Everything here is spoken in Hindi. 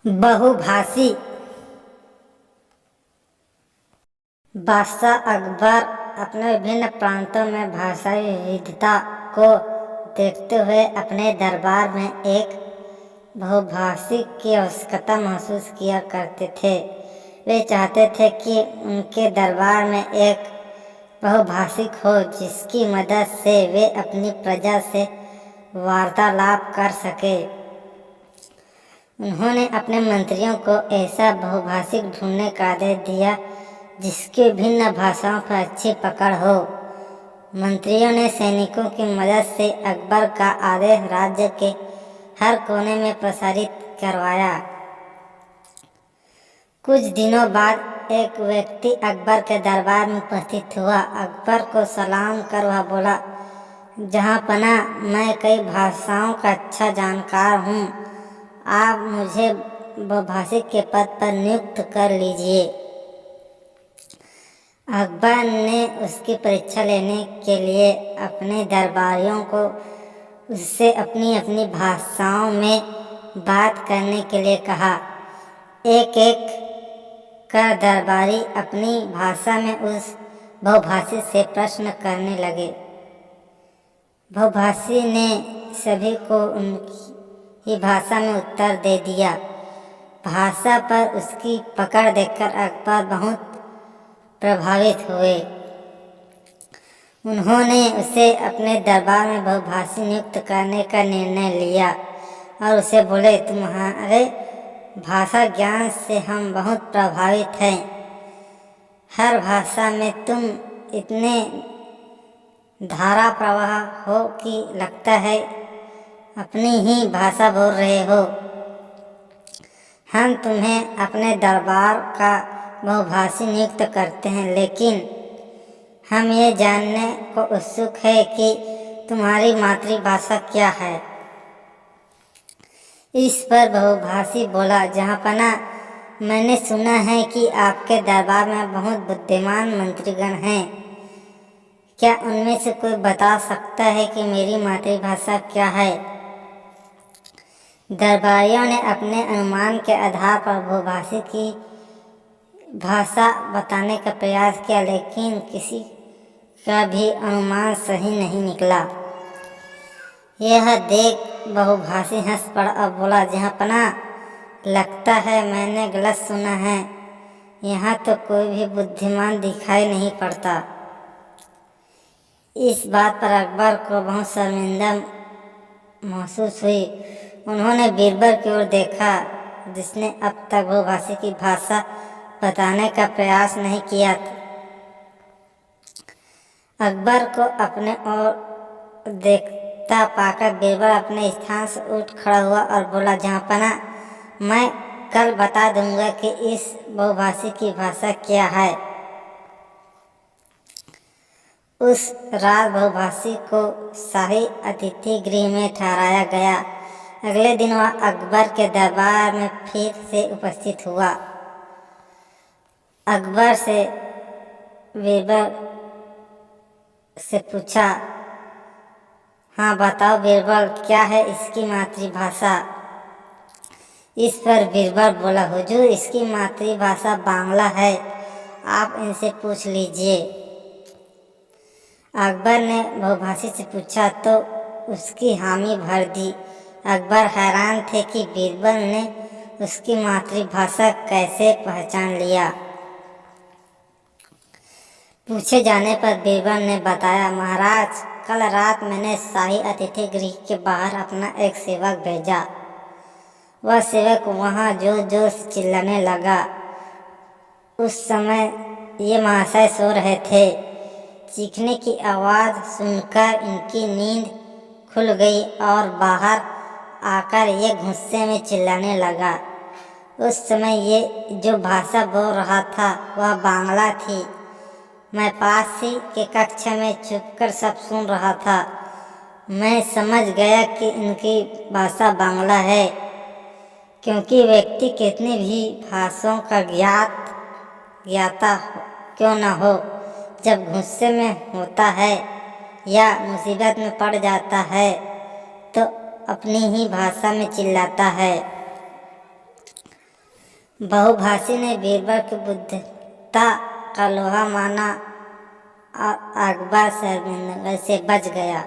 बहुभाषी बादशाह अकबर अपने विभिन्न प्रांतों में भाषाई विविधता को देखते हुए अपने दरबार में एक बहुभाषी की आवश्यकता महसूस किया करते थे। वे चाहते थे कि उनके दरबार में एक बहुभाषिक हो जिसकी मदद से वे अपनी प्रजा से वार्तालाप कर सके। उन्होंने अपने मंत्रियों को ऐसा बहुभाषिक ढूंढने का आदेश दिया जिसकी विभिन्न भाषाओं पर अच्छी पकड़ हो। मंत्रियों ने सैनिकों की मदद से अकबर का आदेश राज्य के हर कोने में प्रसारित करवाया। कुछ दिनों बाद एक व्यक्ति अकबर के दरबार में उपस्थित हुआ। अकबर को सलाम कर वह बोला, जहाँपना मैं कई भाषाओं का अच्छा जानकार हूँ, आप मुझे बहुभाषिक के पद पर नियुक्त कर लीजिए। अकबर ने उसकी परीक्षा लेने के लिए अपने दरबारियों को उससे अपनी अपनी भाषाओं में बात करने के लिए कहा। एक एक कर दरबारी अपनी भाषा में उस बहुभाषी से प्रश्न करने लगे। बहुभाषी ने सभी को उनकी भाषा में उत्तर दे दिया। भाषा पर उसकी पकड़ देखकर अकबर बहुत प्रभावित हुए। उन्होंने उसे अपने दरबार में बहुभाषी नियुक्त करने का निर्णय लिया और उसे बोले, तुम्हारे भाषा ज्ञान से हम बहुत प्रभावित हैं। हर भाषा में तुम इतने धारा प्रवाह हो कि लगता है अपनी ही भाषा बोल रहे हो। हम तुम्हें अपने दरबार का बहुभाषी नियुक्त करते हैं, लेकिन हम ये जानने को उत्सुक है कि तुम्हारी मातृभाषा क्या है। इस पर बहुभाषी बोला, जहाँपना मैंने सुना है कि आपके दरबार में बहुत बुद्धिमान मंत्रीगण हैं। क्या उनमें से कोई बता सकता है कि मेरी मातृभाषा क्या है? दरबारियों ने अपने अनुमान के आधार पर बहुभाषी की भाषा बताने का प्रयास किया, लेकिन किसी का भी अनुमान सही नहीं निकला। यह देख बहुभाषी हंस पड़ा और बोला, जहाँपना लगता है मैंने गलत सुना है। यहाँ तो कोई भी बुद्धिमान दिखाई नहीं पड़ता। इस बात पर अकबर को बहुत शर्मिंदा महसूस हुई। उन्होंने बीरबल की ओर देखा, जिसने अब तक बहुभाषी की भाषा बताने का प्रयास नहीं किया था। अकबर को अपने ओर देखता पाकर बीरबल अपने स्थान से उठ खड़ा हुआ और बोला, जहाँपना मैं कल बता दूंगा कि इस बहुभाषी की भाषा क्या है। उस रात बहुभाषी को शाही अतिथि गृह में ठहराया गया। अगले दिन वह अकबर के दरबार में फिर से उपस्थित हुआ। अकबर से बीरबल से पूछा, हाँ बताओ बीरबल, क्या है इसकी मातृभाषा? इस पर बीरबल बोला, हुजूर इसकी मातृभाषा बांग्ला है, आप इनसे पूछ लीजिए। अकबर ने बहुभाषी से पूछा तो उसकी हामी भर दी। अकबर हैरान थे कि बीरबल ने उसकी मातृभाषा कैसे पहचान लिया। पूछे जाने पर बीरबल ने बताया, महाराज कल रात मैंने शाही अतिथि गृह के बाहर अपना एक सेवक भेजा। वह सेवक वहाँ जोर जोर से चिल्लाने लगा। उस समय ये महाशय सो रहे थे। चीखने की आवाज़ सुनकर इनकी नींद खुल गई और बाहर आकर ये गुस्से में चिल्लाने लगा। उस समय ये जो भाषा बोल रहा था वह बांग्ला थी। मैं पास ही के कक्षा में छुपकर सब सुन रहा था। मैं समझ गया कि इनकी भाषा बांग्ला है, क्योंकि व्यक्ति कितनी भी भाषाओं का ज्ञाता क्यों न हो, जब गुस्से में होता है या मुसीबत में पड़ जाता है तो अपनी ही भाषा में चिल्लाता है। बहुभाषी ने बीरबल की बुद्धिमत्ता का लोहा माना और अकबर शर्मिंदगी से बच गया।